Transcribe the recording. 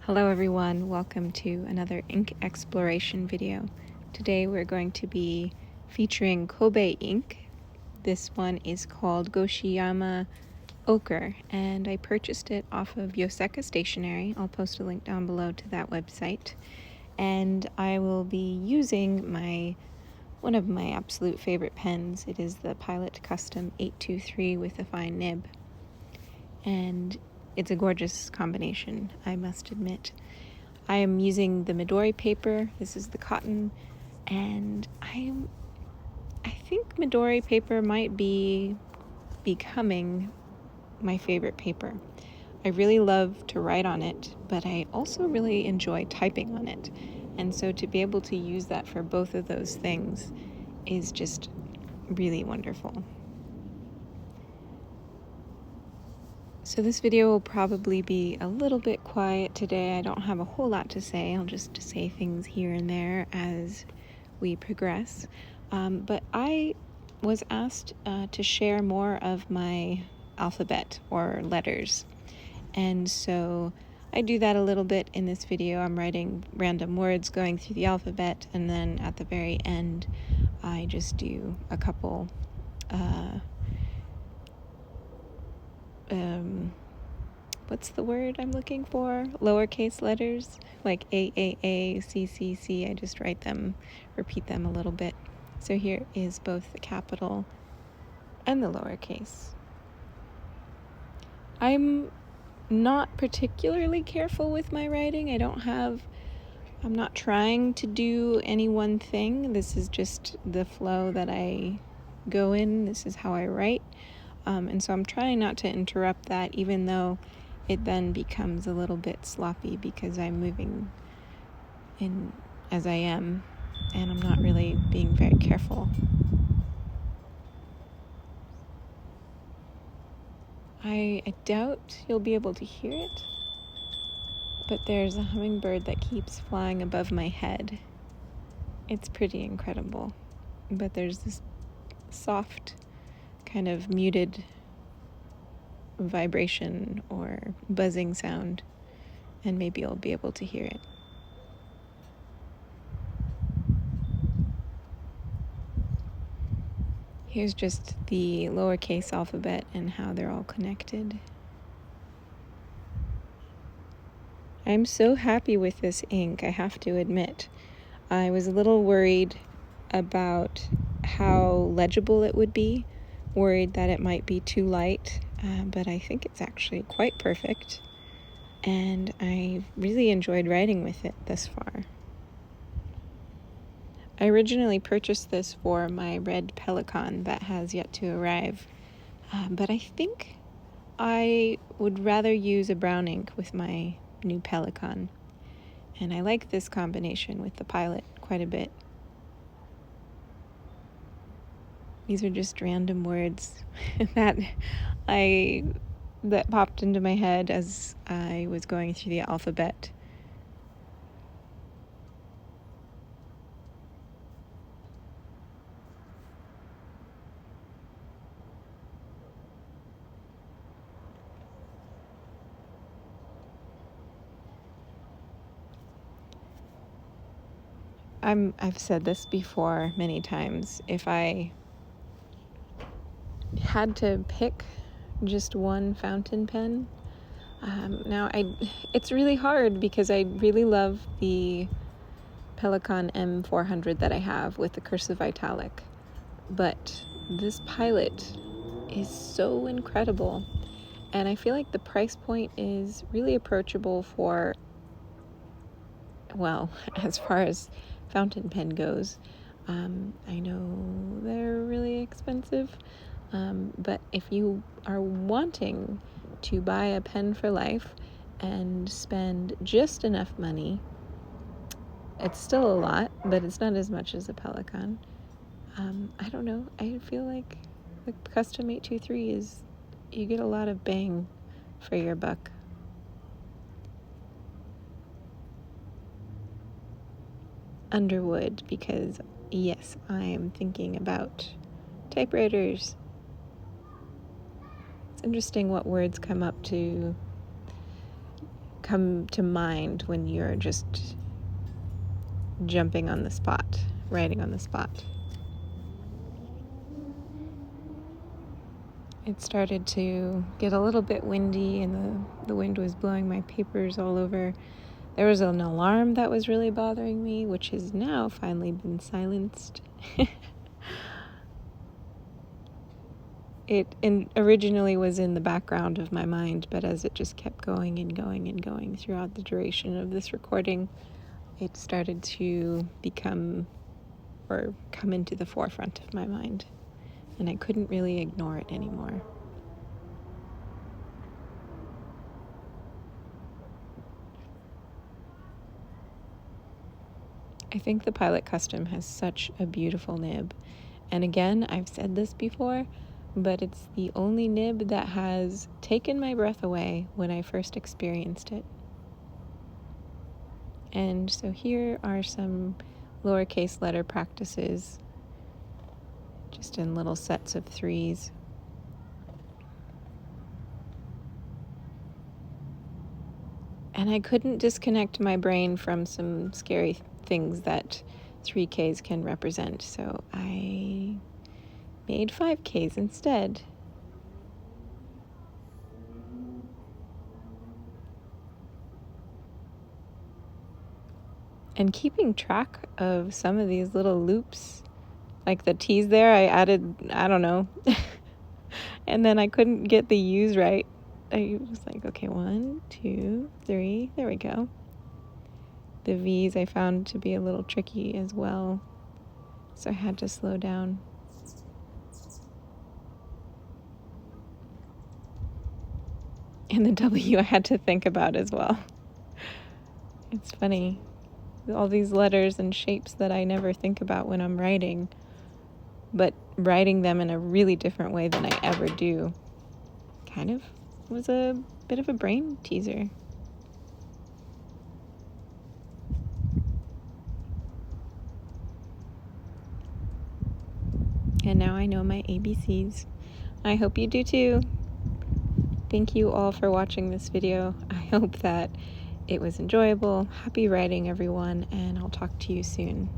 Hello everyone, welcome to another ink exploration video. Today we're going to be featuring Kobe ink. This one is called Goshikiyama Ochre, and I purchased it off of Yoseka Stationery. I'll post a link down below to that website. And I will be using one of my absolute favorite pens. It is the Pilot Custom 823 with a fine nib. And it's a gorgeous combination, I must admit. I am using the Midori paper. This is the cotton, and I think Midori paper might be becoming my favorite paper. I really love to write on it, but I also really enjoy typing on it. And so to be able to use that for both of those things is just really wonderful. So this video will probably be a little bit quiet today. I don't have a whole lot to say. I'll just say things here and there as we progress. But I was asked to share more of my alphabet or letters. And so I do that a little bit in this video. I'm writing random words going through the alphabet, and then at the very end I just do a couple what's the word I'm looking for? Lowercase letters, like A, C, C, C. I just write them, repeat them a little bit. So here is both the capital and the lowercase. I'm not particularly careful with my writing. I'm not trying to do any one thing. This is just the flow that I go in. This is how I write. And so I'm trying not to interrupt that, even though it then becomes a little bit sloppy because I'm moving in as I am, and I'm not really being very careful. I doubt you'll be able to hear it, but there's a hummingbird that keeps flying above my head. It's pretty incredible, but there's this soft, kind of muted vibration or buzzing sound, and maybe I'll be able to hear it. Here's just the lowercase alphabet and how they're all connected. I'm so happy with this ink, I have to admit. I was a little worried about how legible it would be, worried that it might be too light, but I think it's actually quite perfect, and I really enjoyed writing with it thus far. I originally purchased this for my red Pelican that has yet to arrive, but I think I would rather use a brown ink with my new Pelican, and I like this combination with the Pilot quite a bit. These are just random words that popped into my head as I was going through the alphabet. I've said this before many times. If I had to pick just one fountain pen, it's really hard because I really love the Pelican M400 that I have with the cursive italic, but this Pilot is so incredible, and I feel like the price point is really approachable for, well, as far as fountain pen goes. I know they're really expensive, but if you are wanting to buy a pen for life and spend just enough money, it's still a lot, but it's not as much as a Pelican. I don't know, I feel like the Custom 823 you get a lot of bang for your buck. Underwood, because yes, I am thinking about typewriters. It's interesting what words come up to come to mind when you're just jumping on the spot, writing on the spot. It started to get a little bit windy, and the wind was blowing my papers all over. There was an alarm that was really bothering me, which has now finally been silenced. It originally was in the background of my mind, but as it just kept going and going and going throughout the duration of this recording, it started to become or come into the forefront of my mind, and I couldn't really ignore it anymore. I think the Pilot Custom has such a beautiful nib. And again, I've said this before, but it's the only nib that has taken my breath away when I first experienced it. And so here are some lowercase letter practices, just in little sets of 3s. And I couldn't disconnect my brain from some scary things that 3Ks can represent, so I made 5Ks instead. And keeping track of some of these little loops, like the T's there, I added, I don't know, and then I couldn't get the U's right. I was like, okay, 1, 2, 3, there we go. The V's I found to be a little tricky as well, so I had to slow down. And the W I had to think about as well. It's funny, all these letters and shapes that I never think about when I'm writing, but writing them in a really different way than I ever do kind of was a bit of a brain teaser. And now I know my ABCs. I hope you do too. Thank you all for watching this video. I hope that it was enjoyable. Happy writing, everyone, and I'll talk to you soon.